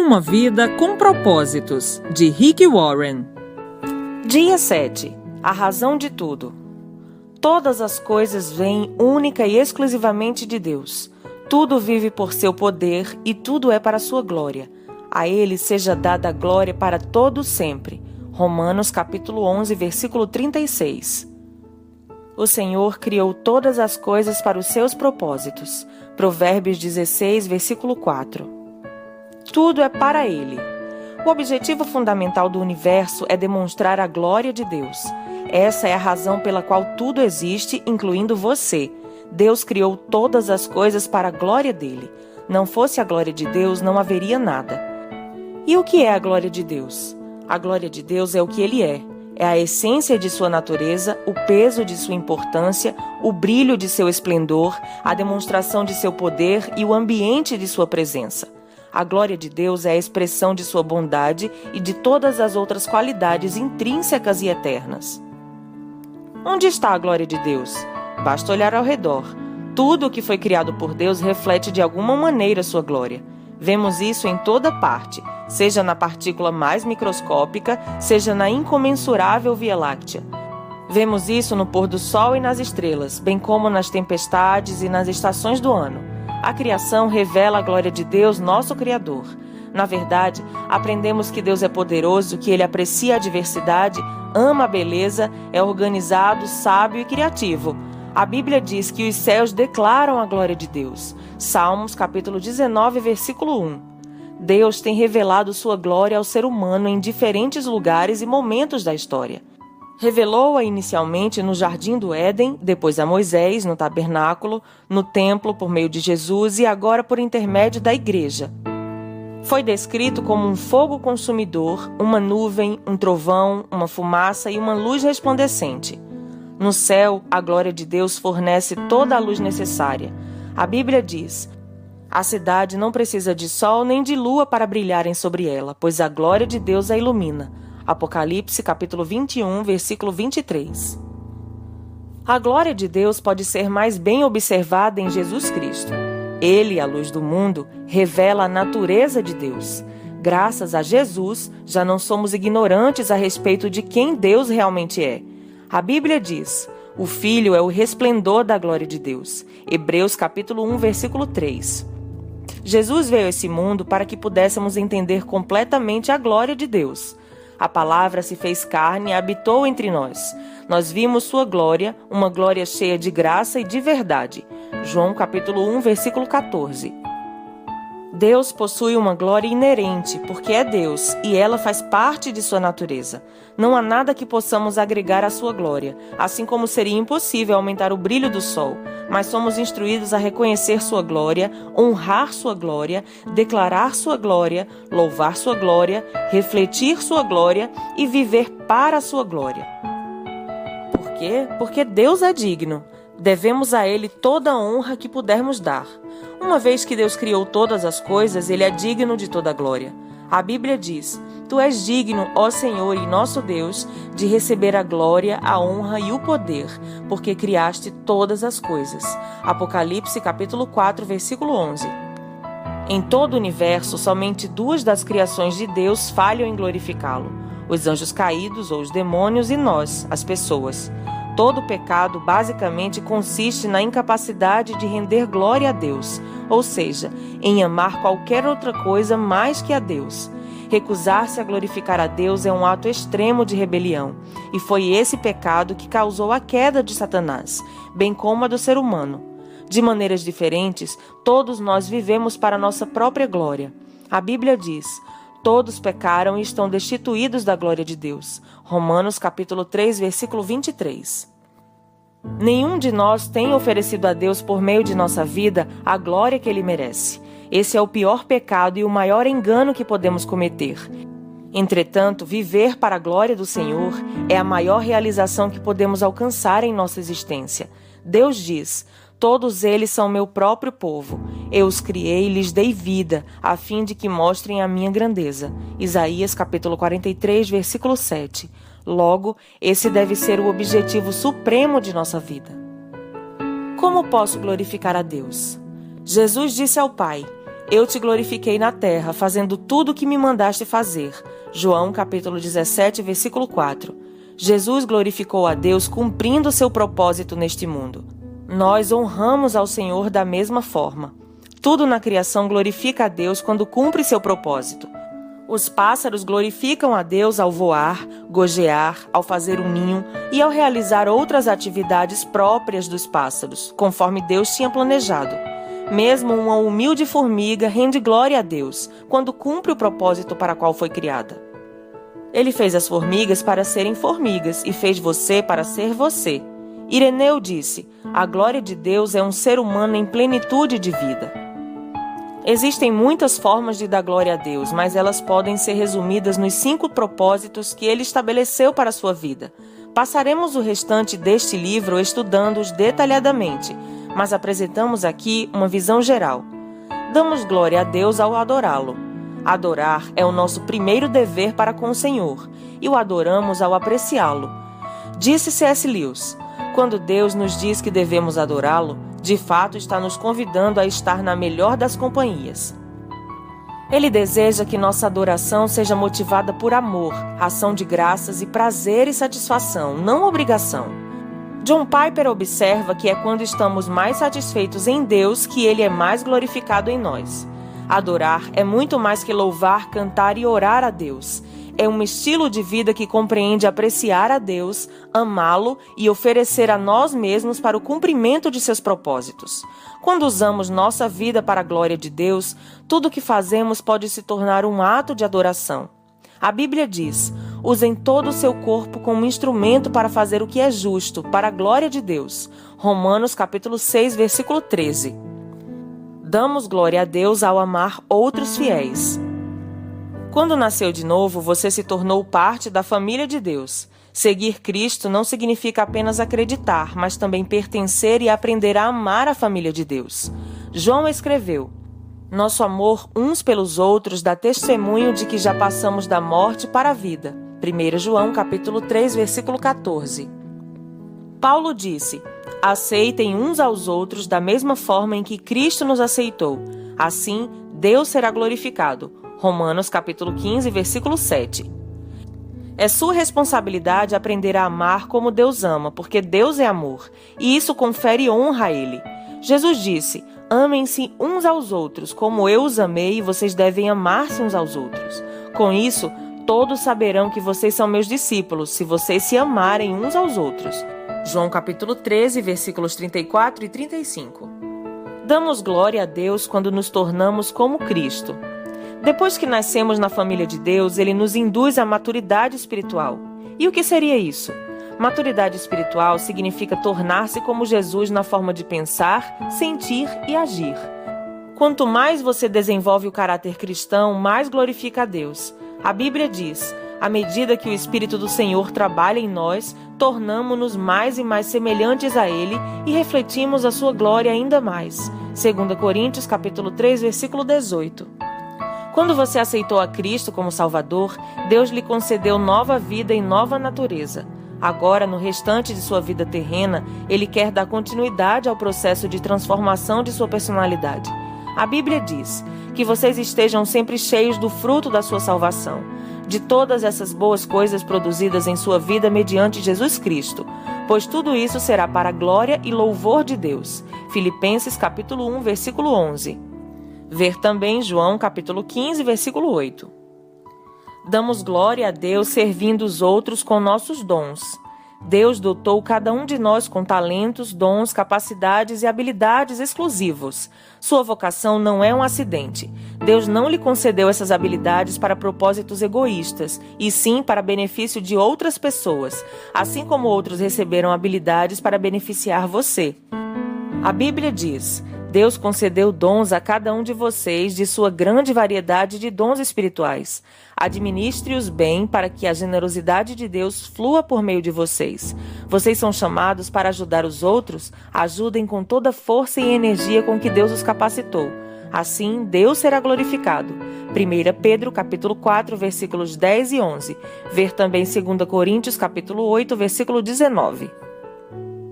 Uma vida com propósitos, de Rick Warren. Dia 7. A razão de tudo. Todas as coisas vêm única e exclusivamente de Deus. Tudo vive por seu poder e tudo é para sua glória. A Ele seja dada a glória para todo sempre. Romanos capítulo 11, versículo 36. O Senhor criou todas as coisas para os seus propósitos. Provérbios 16, versículo 4. Tudo é para Ele. O objetivo fundamental do universo é demonstrar a glória de Deus. Essa é a razão pela qual tudo existe, incluindo você. Deus criou todas as coisas para a glória dele. Não fosse a glória de Deus, não haveria nada. E o que é a glória de Deus? A glória de Deus é o que Ele é. É a essência de sua natureza, o peso de sua importância, o brilho de seu esplendor, a demonstração de seu poder e o ambiente de sua presença. A glória de Deus é a expressão de sua bondade e de todas as outras qualidades intrínsecas e eternas. Onde está a glória de Deus? Basta olhar ao redor. Tudo o que foi criado por Deus reflete de alguma maneira sua glória. Vemos isso em toda parte, seja na partícula mais microscópica, seja na incomensurável Via Láctea. Vemos isso no pôr do sol e nas estrelas, bem como nas tempestades e nas estações do ano. A criação revela a glória de Deus, nosso Criador. Na verdade, aprendemos que Deus é poderoso, que Ele aprecia a diversidade, ama a beleza, é organizado, sábio e criativo. A Bíblia diz que os céus declaram a glória de Deus. Salmos, capítulo 19, versículo 1. Deus tem revelado sua glória ao ser humano em diferentes lugares e momentos da história. Revelou-a inicialmente no Jardim do Éden, depois a Moisés, no tabernáculo, no templo por meio de Jesus e agora por intermédio da igreja. Foi descrito como um fogo consumidor, uma nuvem, um trovão, uma fumaça e uma luz resplandecente. No céu, a glória de Deus fornece toda a luz necessária. A Bíblia diz: a cidade não precisa de sol nem de lua para brilharem sobre ela, pois a glória de Deus a ilumina. Apocalipse, capítulo 21, versículo 23. A glória de Deus pode ser mais bem observada em Jesus Cristo. Ele, a luz do mundo, revela a natureza de Deus. Graças a Jesus, já não somos ignorantes a respeito de quem Deus realmente é. A Bíblia diz: o Filho é o resplendor da glória de Deus. Hebreus, capítulo 1, versículo 3. Jesus veio a esse mundo para que pudéssemos entender completamente a glória de Deus. A palavra se fez carne e habitou entre nós. Nós vimos sua glória, uma glória cheia de graça e de verdade. João capítulo 1, versículo 14. Deus possui uma glória inerente, porque é Deus, e ela faz parte de sua natureza. Não há nada que possamos agregar à sua glória, assim como seria impossível aumentar o brilho do sol. Mas somos instruídos a reconhecer sua glória, honrar sua glória, declarar sua glória, louvar sua glória, refletir sua glória e viver para a sua glória. Por quê? Porque Deus é digno. Devemos a Ele toda a honra que pudermos dar. Uma vez que Deus criou todas as coisas, Ele é digno de toda a glória. A Bíblia diz: Tu és digno, ó Senhor e nosso Deus, de receber a glória, a honra e o poder, porque criaste todas as coisas. Apocalipse, capítulo 4, versículo 11. Em todo o universo, somente duas das criações de Deus falham em glorificá-lo: os anjos caídos ou os demônios e nós, as pessoas. Todo pecado basicamente consiste na incapacidade de render glória a Deus, ou seja, em amar qualquer outra coisa mais que a Deus. Recusar-se a glorificar a Deus é um ato extremo de rebelião, e foi esse pecado que causou a queda de Satanás, bem como a do ser humano. De maneiras diferentes, todos nós vivemos para nossa própria glória. A Bíblia diz: todos pecaram e estão destituídos da glória de Deus. Romanos capítulo 3, versículo 23. Nenhum de nós tem oferecido a Deus por meio de nossa vida a glória que Ele merece. Esse é o pior pecado e o maior engano que podemos cometer. Entretanto, viver para a glória do Senhor é a maior realização que podemos alcançar em nossa existência. Deus diz: todos eles são meu próprio povo. Eu os criei e lhes dei vida, a fim de que mostrem a minha grandeza. Isaías capítulo 43, versículo 7. Logo, esse deve ser o objetivo supremo de nossa vida. Como posso glorificar a Deus? Jesus disse ao Pai: Eu te glorifiquei na terra, fazendo tudo o que me mandaste fazer. João capítulo 17, versículo 4. Jesus glorificou a Deus cumprindo seu propósito neste mundo. Nós honramos ao Senhor da mesma forma. Tudo na criação glorifica a Deus quando cumpre seu propósito. Os pássaros glorificam a Deus ao voar, gojear, ao fazer um ninho e ao realizar outras atividades próprias dos pássaros, conforme Deus tinha planejado. Mesmo uma humilde formiga rende glória a Deus quando cumpre o propósito para qual foi criada. Ele fez as formigas para serem formigas e fez você para ser você. Ireneu disse: a glória de Deus é um ser humano em plenitude de vida. Existem muitas formas de dar glória a Deus, mas elas podem ser resumidas nos 5 propósitos que Ele estabeleceu para a sua vida. Passaremos o restante deste livro estudando-os detalhadamente, mas apresentamos aqui uma visão geral. Damos glória a Deus ao adorá-lo. Adorar é o nosso primeiro dever para com o Senhor, e o adoramos ao apreciá-lo. Disse C.S. Lewis: quando Deus nos diz que devemos adorá-lo, de fato está nos convidando a estar na melhor das companhias. Ele deseja que nossa adoração seja motivada por amor, ação de graças e prazer e satisfação, não obrigação. John Piper observa que é quando estamos mais satisfeitos em Deus que Ele é mais glorificado em nós. Adorar é muito mais que louvar, cantar e orar a Deus. É um estilo de vida que compreende apreciar a Deus, amá-lo e oferecer a nós mesmos para o cumprimento de seus propósitos. Quando usamos nossa vida para a glória de Deus, tudo o que fazemos pode se tornar um ato de adoração. A Bíblia diz: usem todo o seu corpo como instrumento para fazer o que é justo, para a glória de Deus. Romanos capítulo 6, versículo 13. Damos glória a Deus ao amar outros fiéis. Quando nasceu de novo, você se tornou parte da família de Deus. Seguir Cristo não significa apenas acreditar, mas também pertencer e aprender a amar a família de Deus. João escreveu: nosso amor uns pelos outros dá testemunho de que já passamos da morte para a vida. 1 João capítulo 3, versículo 14. Paulo disse: aceitem uns aos outros da mesma forma em que Cristo nos aceitou. Assim, Deus será glorificado. Romanos capítulo 15, versículo 7. É sua responsabilidade aprender a amar como Deus ama, porque Deus é amor, e isso confere honra a Ele. Jesus disse: amem-se uns aos outros, como eu os amei, e vocês devem amar-se uns aos outros. Com isso, todos saberão que vocês são meus discípulos, se vocês se amarem uns aos outros. João capítulo 13, versículos 34 e 35. Damos glória a Deus quando nos tornamos como Cristo. Depois que nascemos na família de Deus, Ele nos induz à maturidade espiritual. E o que seria isso? Maturidade espiritual significa tornar-se como Jesus na forma de pensar, sentir e agir. Quanto mais você desenvolve o caráter cristão, mais glorifica a Deus. A Bíblia diz: à medida que o Espírito do Senhor trabalha em nós, tornamo-nos mais e mais semelhantes a Ele e refletimos a sua glória ainda mais. 2 Coríntios capítulo 3, versículo 18. Quando você aceitou a Cristo como Salvador, Deus lhe concedeu nova vida e nova natureza. Agora, no restante de sua vida terrena, Ele quer dar continuidade ao processo de transformação de sua personalidade. A Bíblia diz: que vocês estejam sempre cheios do fruto da sua salvação, de todas essas boas coisas produzidas em sua vida mediante Jesus Cristo, pois tudo isso será para a glória e louvor de Deus. Filipenses capítulo 1, versículo 11. Ver também João capítulo 15, versículo 8. Damos glória a Deus servindo os outros com nossos dons. Deus dotou cada um de nós com talentos, dons, capacidades e habilidades exclusivos. Sua vocação não é um acidente. Deus não lhe concedeu essas habilidades para propósitos egoístas, e sim para benefício de outras pessoas, assim como outros receberam habilidades para beneficiar você. A Bíblia diz: Deus concedeu dons a cada um de vocês de sua grande variedade de dons espirituais. Administre-os bem para que a generosidade de Deus flua por meio de vocês. Vocês são chamados para ajudar os outros? Ajudem com toda a força e energia com que Deus os capacitou. Assim, Deus será glorificado. 1 Pedro capítulo 4, versículos 10 e 11. Ver também 2 Coríntios capítulo 8, versículo 19.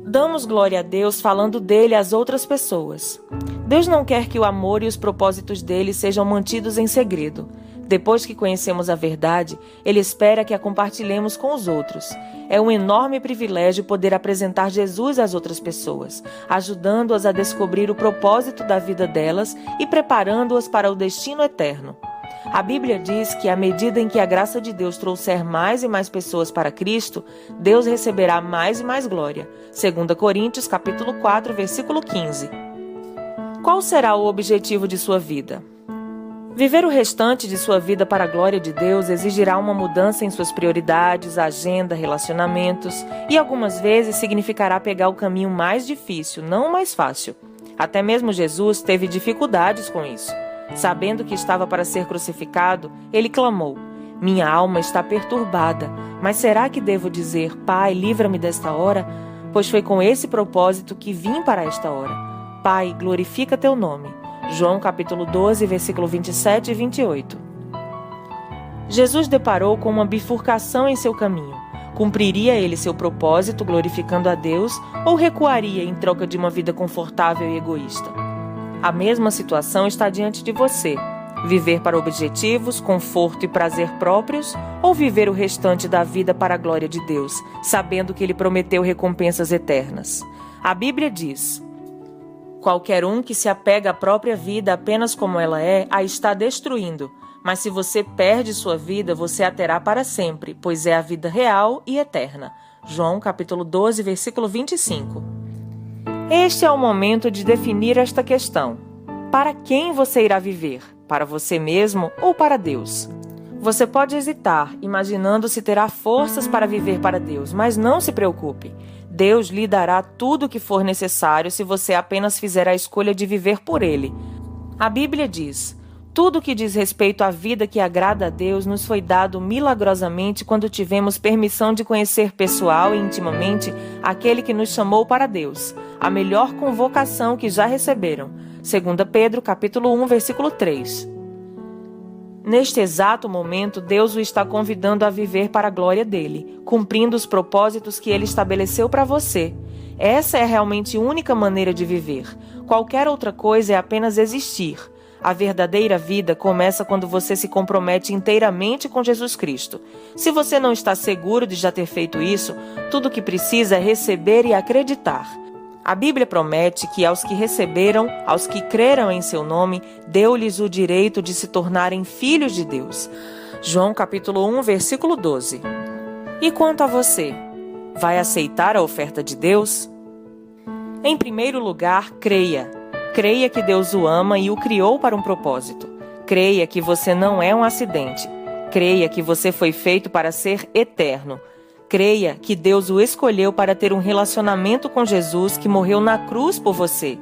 Damos glória a Deus falando dele às outras pessoas. Deus não quer que o amor e os propósitos dele sejam mantidos em segredo. Depois que conhecemos a verdade, ele espera que a compartilhemos com os outros. É um enorme privilégio poder apresentar Jesus às outras pessoas, ajudando-as a descobrir o propósito da vida delas e preparando-as para o destino eterno. A Bíblia diz que à medida em que a graça de Deus trouxer mais e mais pessoas para Cristo, Deus receberá mais e mais glória. 2 Coríntios capítulo 4, versículo 15. Qual será o objetivo de sua vida? Viver o restante de sua vida para a glória de Deus exigirá uma mudança em suas prioridades, agenda, relacionamentos e algumas vezes significará pegar o caminho mais difícil, não o mais fácil. Até mesmo Jesus teve dificuldades com isso. Sabendo que estava para ser crucificado, ele clamou: "Minha alma está perturbada, mas será que devo dizer, Pai, livra-me desta hora? Pois foi com esse propósito que vim para esta hora. Pai, glorifica teu nome." João capítulo 12, versículo 27 e 28. Jesus deparou com uma bifurcação em seu caminho. Cumpriria ele seu propósito glorificando a Deus ou recuaria em troca de uma vida confortável e egoísta? A mesma situação está diante de você. Viver para objetivos, conforto e prazer próprios ou viver o restante da vida para a glória de Deus, sabendo que Ele prometeu recompensas eternas? A Bíblia diz: "Qualquer um que se apega à própria vida apenas como ela é, a está destruindo. Mas se você perde sua vida, você a terá para sempre, pois é a vida real e eterna." João capítulo 12, versículo 25. Este é o momento de definir esta questão. Para quem você irá viver? Para você mesmo ou para Deus? Você pode hesitar, imaginando se terá forças para viver para Deus, mas não se preocupe. Deus lhe dará tudo o que for necessário se você apenas fizer a escolha de viver por Ele. A Bíblia diz: "Tudo que diz respeito à vida que agrada a Deus nos foi dado milagrosamente quando tivemos permissão de conhecer pessoal e intimamente aquele que nos chamou para Deus, a melhor convocação que já receberam." 2 Pedro capítulo 1, versículo 3. Neste exato momento, Deus o está convidando a viver para a glória dele, cumprindo os propósitos que ele estabeleceu para você. Essa é realmente a única maneira de viver. Qualquer outra coisa é apenas existir. A verdadeira vida começa quando você se compromete inteiramente com Jesus Cristo. Se você não está seguro de já ter feito isso, tudo o que precisa é receber e acreditar. A Bíblia promete que aos que receberam, aos que creram em seu nome, deu-lhes o direito de se tornarem filhos de Deus. João capítulo 1, versículo 12. E quanto a você? Vai aceitar a oferta de Deus? Em primeiro lugar, creia. Creia que Deus o ama e o criou para um propósito. Creia que você não é um acidente. Creia que você foi feito para ser eterno. Creia que Deus o escolheu para ter um relacionamento com Jesus que morreu na cruz por você.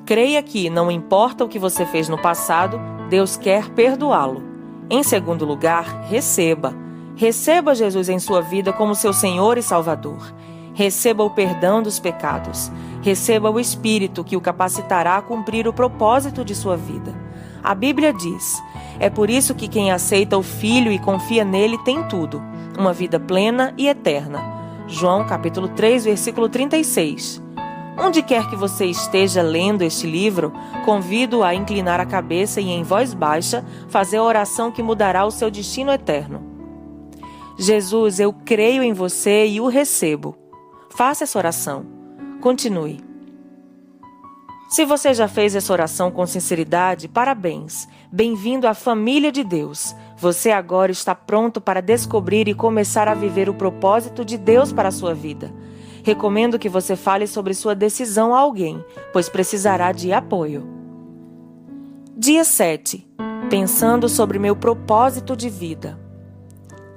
Creia que, não importa o que você fez no passado, Deus quer perdoá-lo. Em segundo lugar, receba. Receba Jesus em sua vida como seu Senhor e Salvador. Receba o perdão dos pecados. Receba o Espírito que o capacitará a cumprir o propósito de sua vida. A Bíblia diz: "É por isso que quem aceita o Filho e confia nele tem tudo, uma vida plena e eterna." João capítulo 3, versículo 36. Onde quer que você esteja lendo este livro, convido-o a inclinar a cabeça e, em voz baixa, fazer a oração que mudará o seu destino eterno. Jesus, eu creio em você e o recebo. Faça essa oração. Continue. Se você já fez essa oração com sinceridade, parabéns. Bem-vindo à família de Deus. Você agora está pronto para descobrir e começar a viver o propósito de Deus para a sua vida. Recomendo que você fale sobre sua decisão a alguém, pois precisará de apoio. Dia 7. Pensando sobre meu propósito de vida.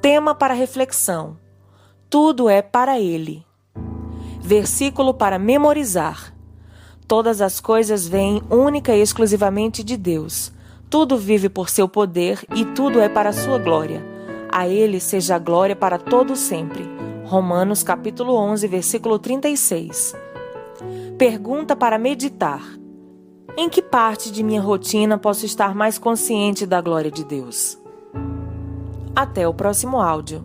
Tema para reflexão: tudo é para Ele. Versículo para memorizar: todas as coisas vêm única e exclusivamente de Deus. Tudo vive por seu poder e tudo é para a sua glória. A Ele seja a glória para todo sempre. Romanos capítulo 11, versículo 36. Pergunta para meditar: em que parte de minha rotina posso estar mais consciente da glória de Deus? Até o próximo áudio.